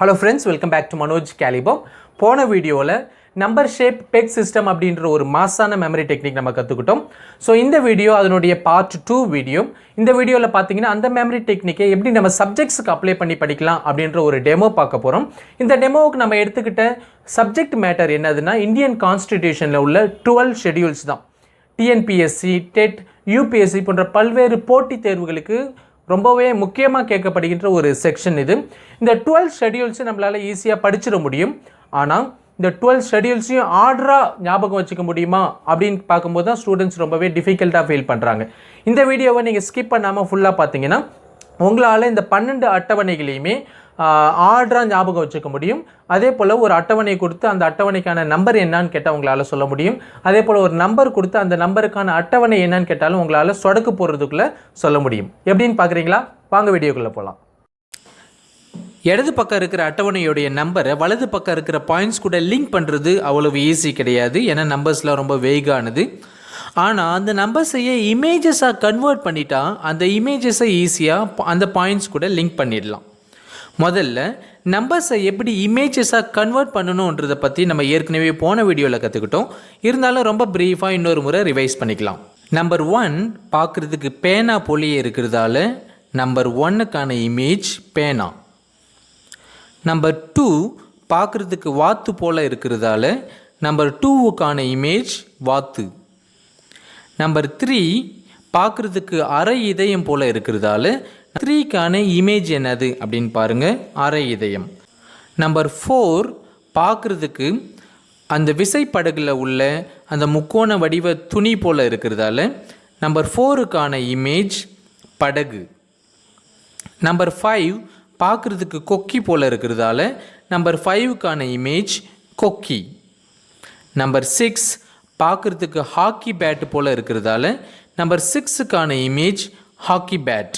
Hello friends, welcome back to Manoj கேலிபோ. போன வீடியோவில் நம்பர் ஷேப் பெக் சிஸ்டம் அப்படின்ற ஒரு மாசான மெமரி டெக்னிக் நம்ம கற்றுக்கிட்டோம். ஸோ இந்த வீடியோ அதனுடைய பார்ட் 2 வீடியோ. இந்த வீடியோவில் பார்த்தீங்கன்னா அந்த மெமரி டெக்னிக்கை எப்படி நம்ம சப்ஜெக்ட்ஸுக்கு அப்ளை பண்ணி படிக்கலாம் அப்படின்ற ஒரு டெமோ பார்க்க போகிறோம். இந்த டெமோவுக்கு நம்ம எடுத்துக்கிட்ட சப்ஜெக்ட் மேட்டர் என்னதுன்னா இந்தியன் கான்ஸ்டிடியூஷனில் உள்ள 12 ஷெடியூல்ஸ் தான். டிஎன்பிஎஸ்சி, டெட், யூபிஎஸ்சி போன்ற பல்வேறு போட்டித் தேர்வுகளுக்கு ரொம்பவே முக்கியமாக கேட்கப்படுகின்ற ஒரு செக்ஷன் இது. இந்த 12 ஷெடியூல்ஸை நம்மளால் ஈஸியாக படிச்சிட முடியும். ஆனால் இந்த 12 ஷெடியூல்ஸையும் ஆர்டராக ஞாபகம் வச்சுக்க முடியுமா அப்படின்னு பார்க்கும்போது தான் ஸ்டூடெண்ட்ஸ் ரொம்பவே டிஃபிகல்ட்டாக ஃபீல் பண்ணுறாங்க. இந்த வீடியோவை நீங்கள் ஸ்கிப் பண்ணாமல் ஃபுல்லாக பார்த்தீங்கன்னா உங்களால் இந்த 12 அட்டவணைகளையுமே ஆர்டராக ஞாபகம் வச்சுக்க முடியும். அதே போல் ஒரு அட்டவணை கொடுத்து அந்த அட்டவணைக்கான நம்பர் என்னன்னு கேட்டால் உங்களால் சொல்ல முடியும். அதே போல் ஒரு நம்பர் கொடுத்து அந்த நம்பருக்கான அட்டவணை என்னன்னு கேட்டாலும் உங்களால் சொடக்கு போடுறதுக்குள்ளே சொல்ல முடியும். எப்படின்னு பார்க்குறீங்களா? வாங்க வீடியோக்குள்ளே போகலாம். இடது பக்கம் இருக்கிற அட்டவணையுடைய நம்பரை வலது பக்கம் இருக்கிற பாயிண்ட்ஸ் கூட லிங்க் பண்ணுறது அவ்வளவு ஈஸி கிடையாது. ஏன்னா நம்பர்ஸ்லாம் ரொம்ப வேகானது. ஆனால் அந்த நம்பர்ஸையே இமேஜஸாக கன்வெர்ட் பண்ணிட்டா அந்த இமேஜஸை ஈஸியாக அந்த பாயிண்ட்ஸ் கூட லிங்க் பண்ணிடலாம். முதல்ல நம்பர்ஸை எப்படி இமேஜஸாக கன்வெர்ட் பண்ணணுன்றதை பற்றி நம்ம ஏற்கனவே போன வீடியோவில் கற்றுக்கிட்டோம். இருந்தாலும் ரொம்ப ப்ரீஃபாக இன்னொரு முறை ரிவைஸ் பண்ணிக்கலாம். நம்பர் 1 பார்க்குறதுக்கு பேனா போலியே இருக்கிறதால நம்பர் 1க்கான இமேஜ் பேனா. நம்பர் 2 பார்க்குறதுக்கு வாத்து போல் இருக்கிறதால நம்பர் 2க்கான இமேஜ் வாத்து. நம்பர் 3 பார்க்குறதுக்கு அரை இதயம் போல் இருக்கிறதால 3க்கான இமேஜ் என்னது அப்படின்னு பாருங்கள், அரை இதயம். நம்பர் 4 பார்க்குறதுக்கு அந்த விசைப்படகுல உள்ள அந்த முக்கோண வடிவ துணி போல் இருக்கிறதால நம்பர் 4க்கான இமேஜ் படகு. நம்பர் 5 பார்க்குறதுக்கு கொக்கி போல் இருக்கிறதால நம்பர் 5க்கான இமேஜ் கொக்கி. நம்பர் 6 பார்க்குறதுக்கு ஹாக்கி பேட் போல் இருக்கிறதால நம்பர் 6க்கான இமேஜ் ஹாக்கி பேட்.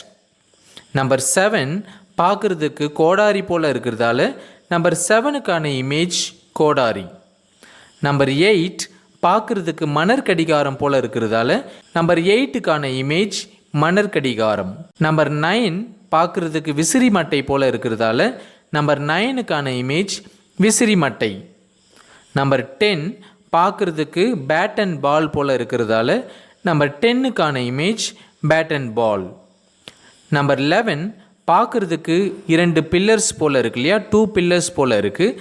நம்பர் 7 பார்க்குறதுக்கு கோடாரி போல் இருக்கிறதால நம்பர் 7க்கான இமேஜ் கோடாரி. நம்பர் 8 பார்க்குறதுக்கு மணற்கடிகாரம் போல் இருக்கிறதால நம்பர் 8க்கான இமேஜ் மணற்கடிகாரம். நம்பர் 9 பார்க்குறதுக்கு விசிறி மட்டை போல் இருக்கிறதால நம்பர் 9க்கான இமேஜ் விசிறி மட்டை. நம்பர் 10 பார்க்குறதுக்கு பேட் அண்ட் பால் போல் இருக்கிறதால நம்பர் 10க்கான image bat and ball. Number 11 பார்க்குறதுக்கு 2 பில்லர்ஸ் போல் இருக்கு இல்லையா, 2 பில்லர்ஸ் போல் இருக்குது.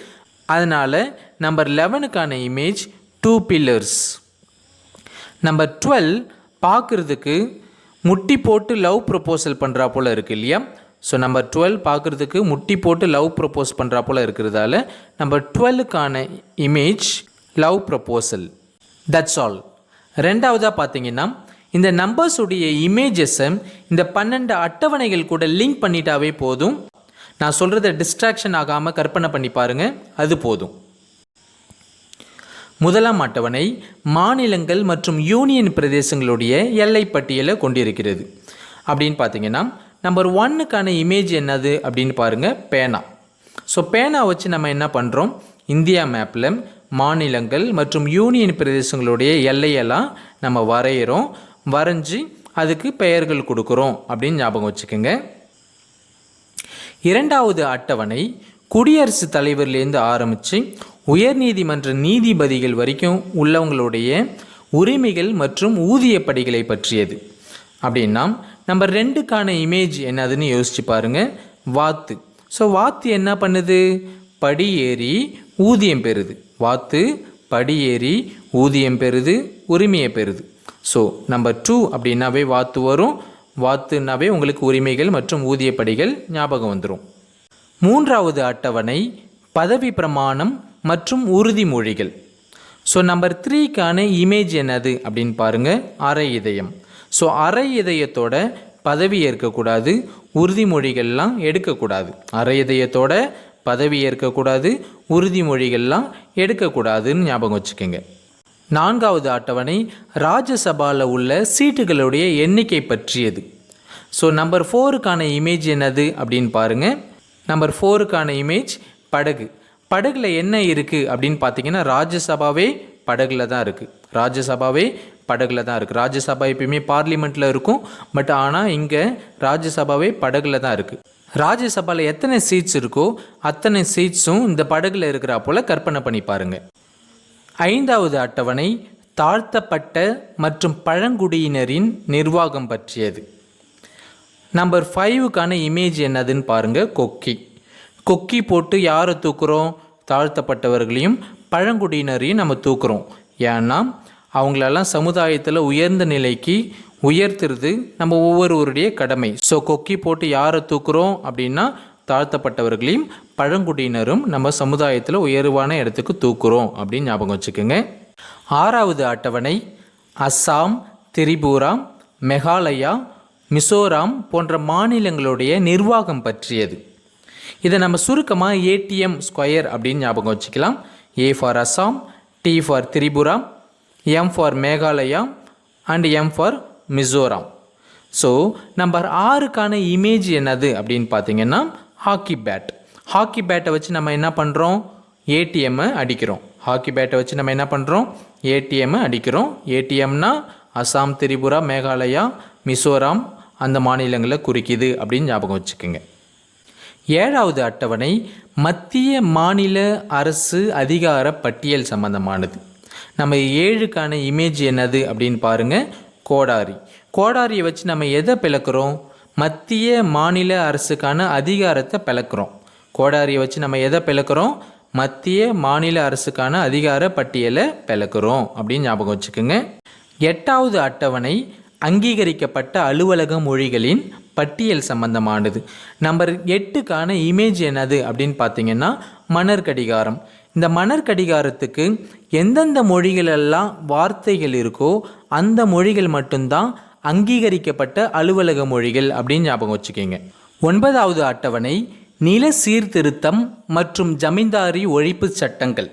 அதனால் நம்பர் 11க்கான இமேஜ் 2 பில்லர்ஸ். நம்பர் 12 பார்க்குறதுக்கு முட்டி போட்டு லவ் ப்ரொப்போசல் பண்ணுறா போல் இருக்குது இல்லையா. ஸோ நம்பர் 12 பார்க்குறதுக்கு முட்டி போட்டு லவ் ப்ரொப்போஸ் பண்ணுறா போல் இருக்கிறதால நம்பர் 12க்கான image love proposal. That's all. ரெண்டாவதாக பார்த்தீங்கன்னா இந்த நம்பர்ஸுடைய இமேஜஸை இந்த 12 அட்டவணைகள் கூட லிங்க் பண்ணிட்டாவே போதும். நான் சொல்கிறத டிஸ்ட்ராக்ஷன் ஆகாமல் கற்பனை பண்ணி பாருங்கள், அது போதும். முதலாம் அட்டவணை மாநிலங்கள் மற்றும் யூனியன் பிரதேசங்களுடைய எல்லை பட்டியலை கொண்டிருக்கிறது. அப்படின்னு பார்த்தீங்கன்னா நம்பர் 1க்கான இமேஜ் என்னது அப்படின்னு பாருங்கள், பேனா. ஸோ பேனா வச்சு நம்ம என்ன பண்ணுறோம், இந்தியா மேப்பில் மாநிலங்கள் மற்றும் யூனியன் பிரதேசங்களுடைய எல்லையெல்லாம் நம்ம வரைகிறோம். வரைஞ்சி அதுக்கு பெயர்கள் கொடுக்குறோம் அப்படின்னு ஞாபகம் வச்சுக்கோங்க. இரண்டாவது அட்டவணை குடியரசுத் தலைவர்லேருந்து ஆரம்பித்து உயர்நீதிமன்ற நீதிபதிகள் வரைக்கும் உள்ளவங்களுடைய உரிமைகள் மற்றும் ஊதிய படிகளை பற்றியது. அப்படின்னா நம்பர் 2க்கான இமேஜ் என்னதுன்னு யோசிச்சு பாருங்கள், வாத்து. ஸோ வாத்து என்ன பண்ணுது, படி ஏறி ஊதியம் பெறுது. வாத்து படி ஏறி ஊதியம் பெறுது, உரிமையை பெறுது. ஸோ நம்பர் 2 அப்படின்னாவே வாத்து வரும். வாத்துனாவே உங்களுக்கு உரிமைகள் மற்றும் ஊதிய படிகள் ஞாபகம் வந்துடும். மூன்றாவது அட்டவணை பதவி பிரமாணம் மற்றும் உறுதிமொழிகள். ஸோ நம்பர் 3க்கான இமேஜ் என்னது அப்படின்னு பாருங்கள், அரை இதயம். ஸோ அரை இதயத்தோட பதவி ஏற்கக்கூடாது, உறுதிமொழிகள்லாம் எடுக்கக்கூடாது. அரை இதயத்தோட பதவி ஏற்கக்கூடாது, உறுதிமொழிகள்லாம் எடுக்கக்கூடாதுன்னு ஞாபகம் வச்சுக்கோங்க. நான்காவது அட்டவணை ராஜ்யசபாவில் உள்ள சீட்டுகளுடைய எண்ணிக்கை பற்றியது. ஸோ நம்பர் 4க்கான இமேஜ் என்னது அப்படின்னு பாருங்கள். நம்பர் 4க்கான இமேஜ் படகு. படகுல என்ன இருக்குது அப்படின்னு பார்த்தீங்கன்னா ராஜ்யசபாவே படகுல தான் இருக்குது. ராஜ்யசபாவே படகுல தான் இருக்குது. ராஜ்யசபா எப்பயுமே பார்லிமெண்ட்டில் இருக்கும். பட் ஆனால் இங்கே ராஜ்யசபாவே படகுல தான் இருக்குது. ராஜ்யசபாவில் எத்தனை சீட்ஸ் இருக்கோ அத்தனை சீட்ஸும் இந்த படகுல இருக்கிறா போல் கற்பனை பண்ணி பாருங்கள். 5வது அட்டவணை தாழ்த்தப்பட்ட மற்றும் பழங்குடியினரின் நிர்வாகம் பற்றியது. நம்பர் 5க்கான இமேஜ் என்னதுன்னு பாருங்கள். கொக்கி போட்டு யாரை தூக்குறோம்? தாழ்த்தப்பட்டவர்களையும் பழங்குடியினரையும் நம்ம தூக்குறோம். ஏன்னா அவங்களெல்லாம் சமுதாயத்தில் உயர்ந்த நிலைக்கு உயர்த்துறது நம்ம ஒவ்வொருவருடைய கடமை. ஸோ கொக்கி போட்டு யாரை தூக்குறோம் அப்படின்னா தாழ்த்தப்பட்டவர்களையும் பழங்குடியினரும் நம்ம சமுதாயத்தில் உயர்வான இடத்துக்கு தூக்குறோம் அப்படின்னு ஞாபகம் வச்சுக்கோங்க. 6வது அட்டவணை அஸ்ஸாம், திரிபுரா, மெகாலயா, மிசோராம் போன்ற மாநிலங்களுடைய நிர்வாகம் பற்றியது. இதை நம்ம சுருக்கமாக ஏடிஎம் ஸ்கொயர் அப்படின்னு ஞாபகம் வச்சுக்கலாம். A for Assam, T for Tripura, M for Meghalaya and M for Mizoram. So number 6க்கான இமேஜ் என்னது அப்படின்னு பார்த்தீங்கன்னா ஹாக்கி பேட். ஹாக்கி பேட்டை வச்சு நம்ம என்ன பண்ணுறோம்? ஏடிஎம்மை அடிக்கிறோம். ஹாக்கி பேட்டை வச்சு நம்ம என்ன பண்ணுறோம்? ஏடிஎம்மை அடிக்கிறோம். ஏடிஎம்னா அஸ்ஸாம், திரிபுரா, மேகாலயா, மிசோராம் அந்த மாநிலங்களை குறிக்குது அப்படின்னு ஞாபகம் வச்சுக்கோங்க. 7வது அட்டவணை மத்திய மாநில அரசு அதிகார பட்டியல் சம்பந்தமானது. நம்ம 7க்கான இமேஜ் என்னது அப்படின்னு பாருங்கள். கோடாரியை வச்சு நம்ம எதை பிளக்கிறோம்? மத்திய மாநில அரசுக்கான அதிகாரத்தை பிளக்கிறோம். கோடாரியை வச்சு நம்ம எதை பிளக்கிறோம்? மத்திய மாநில அரசுக்கான அதிகார பட்டியலை பிளக்கிறோம் அப்படின்னு ஞாபகம் வச்சுக்கோங்க. 8வது அட்டவணை அங்கீகரிக்கப்பட்ட அலுவலக மொழிகளின் பட்டியல் சம்பந்தமானது. நம்பர் 8க்கான இமேஜ் என்னது அப்படின்னு பார்த்தீங்கன்னா மணற்கடிகாரம். இந்த மணற்கடிகாரத்துக்கு எந்தெந்த மொழிகளெல்லாம் வார்த்தைகள் இருக்கோ அந்த மொழிகள் மட்டும்தான் அங்கீகரிக்கப்பட்ட அலுவலக மொழிகள் அப்படின்னு ஞாபகம் வச்சுக்கோங்க. 9வது அட்டவணை நில சீர்திருத்தம் மற்றும் ஜமீன்தாரி ஒழிப்பு சட்டங்கள்.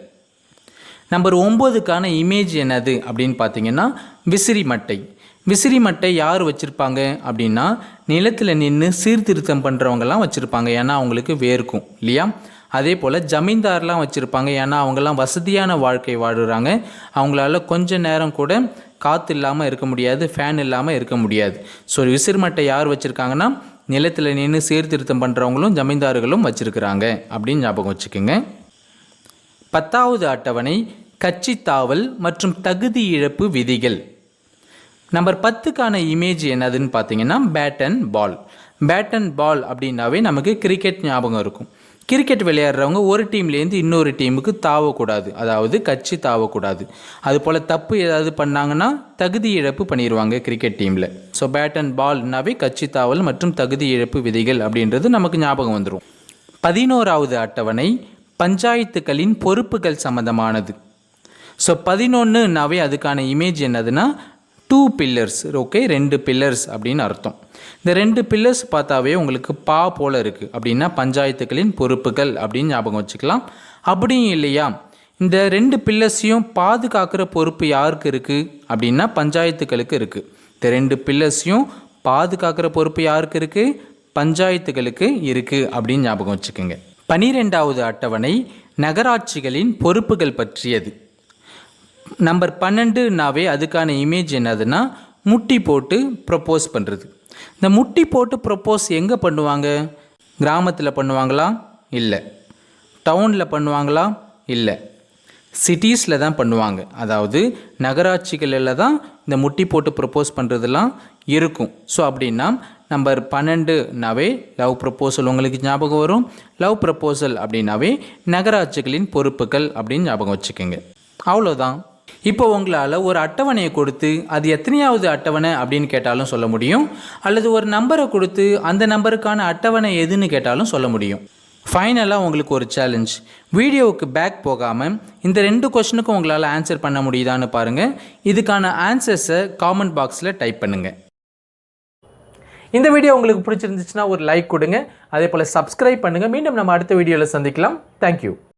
நம்பர் 9க்கான இமேஜ் என்னது அப்படின்னு பார்த்தீங்கன்னா விசிறி மட்டை யார் வச்சுருப்பாங்க அப்படின்னா நிலத்தில் நின்று சீர்திருத்தம் பண்ணுறவங்கலாம் வச்சுருப்பாங்க. ஏன்னா அவங்களுக்கு வேர்க்கும் இல்லையா? அதே போல் ஜமீன்தார்லாம் வச்சுருப்பாங்க. ஏன்னா அவங்கெல்லாம் வசதியான வாழ்க்கை வாழுறாங்க. அவங்களால கொஞ்ச நேரம் கூட காற்று இல்லாமல் இருக்க முடியாது, ஃபேன் இல்லாமல் இருக்க முடியாது. ஸோ விசிறி மட்டை யார் வச்சுருக்காங்கன்னா நிலத்தில் நின்று சீர்திருத்தம் பண்ணுறவங்களும் ஜமீன்தார்களும் வச்சுருக்கிறாங்க அப்படின்னு ஞாபகம் வச்சுக்கோங்க. 10வது அட்டவணை கட்சி தாவல் மற்றும் தகுதி இழப்பு விதிகள். நம்பர் 10க்கான இமேஜ் என்னதுன்னு பார்த்தீங்கன்னா பேட் அண்ட் பால் அப்படின்னாவே நமக்கு கிரிக்கெட் ஞாபகம் இருக்கும். கிரிக்கெட் விளையாடுறவங்க ஒரு டீம்லேருந்து இன்னொரு டீமுக்கு தாவக்கூடாது, அதாவது கட்சி தாவக்கூடாது. அதுபோல் தப்பு ஏதாவது பண்ணாங்கன்னா தகுதி இழப்பு பண்ணிடுவாங்க கிரிக்கெட் டீமில். ஸோ பேட் அண்ட் பால்னாவே கட்சி தாவல் மற்றும் தகுதி இழப்பு விதிகள் அப்படின்றது நமக்கு ஞாபகம் வந்துடும். 11வது அட்டவணை பஞ்சாயத்துக்களின் பொறுப்புகள் சம்மந்தமானது. ஸோ 11னாவே அதுக்கான இமேஜ் என்னதுன்னா 2 பில்லர்ஸ். ஓகே, 2 பில்லர்ஸ் அப்படின்னு அர்த்தம். இந்த 2 பில்லர்ஸ் பார்த்தாவே உங்களுக்கு போல் இருக்குது அப்படின்னா பஞ்சாயத்துக்களின் பொறுப்புகள் அப்படின்னு ஞாபகம் வச்சுக்கலாம். அப்படியும் இல்லையா, இந்த 2 பில்லர்ஸையும் பாதுகாக்கிற பொறுப்பு யாருக்கு இருக்குது அப்படின்னா பஞ்சாயத்துக்களுக்கு இருக்குது. இந்த 2 பில்லர்ஸையும் பாதுகாக்கிற பொறுப்பு யாருக்கு இருக்குது? பஞ்சாயத்துகளுக்கு இருக்குது அப்படின்னு ஞாபகம் வச்சுக்கோங்க. 12வது அட்டவணை நகராட்சிகளின் பொறுப்புகள் பற்றியது. நம்பர் 12னாவே அதுக்கான இமேஜ் என்னதுன்னா முட்டி போட்டு ப்ரப்போஸ் பண்ணுறது. இந்த முட்டி போட்டு ப்ரப்போஸ் எங்கே பண்ணுவாங்க? கிராமத்தில் பண்ணுவாங்களா? இல்லை. டவுனில் பண்ணுவாங்களா? இல்லை. சிட்டிஸில் தான் பண்ணுவாங்க. அதாவது நகராட்சிகளில் தான் இந்த முட்டி போட்டு ப்ரப்போஸ் பண்ணுறதுலாம் இருக்கும். ஸோ அப்படின்னா நம்பர் 12னாவே லவ் ப்ரப்போசல் உங்களுக்கு ஞாபகம் வரும். லவ் ப்ரப்போசல் அப்படின்னாவே நகராட்சிகளின் பொறுப்புகள் அப்படின்னு ஞாபகம் வச்சுக்கோங்க. அவ்வளோதான். இப்போ உங்களால் ஒரு அட்டவணையை கொடுத்து அது எத்தனையாவது அட்டவணை அப்படின்னு கேட்டாலும் சொல்ல முடியும், அல்லது ஒரு நம்பரை கொடுத்து அந்த நம்பருக்கான அட்டவணை எதுன்னு கேட்டாலும் சொல்ல முடியும். ஃபைனலாக உங்களுக்கு ஒரு சேலஞ்ச். வீடியோவுக்கு பேக் போகாமல் இந்த 2 கொஸ்டினுக்கும் உங்களால் ஆன்சர் பண்ண முடியுதான்னு பாருங்கள். இதுக்கான ஆன்சர்ஸை காமெண்ட் பாக்ஸில் டைப் பண்ணுங்கள். இந்த வீடியோ உங்களுக்கு பிடிச்சிருந்துச்சுன்னா ஒரு லைக் கொடுங்க. அதே போல் சப்ஸ்கிரைப் பண்ணுங்கள். மீண்டும் நம்ம அடுத்த வீடியோவில் சந்திக்கலாம். தேங்க்யூ.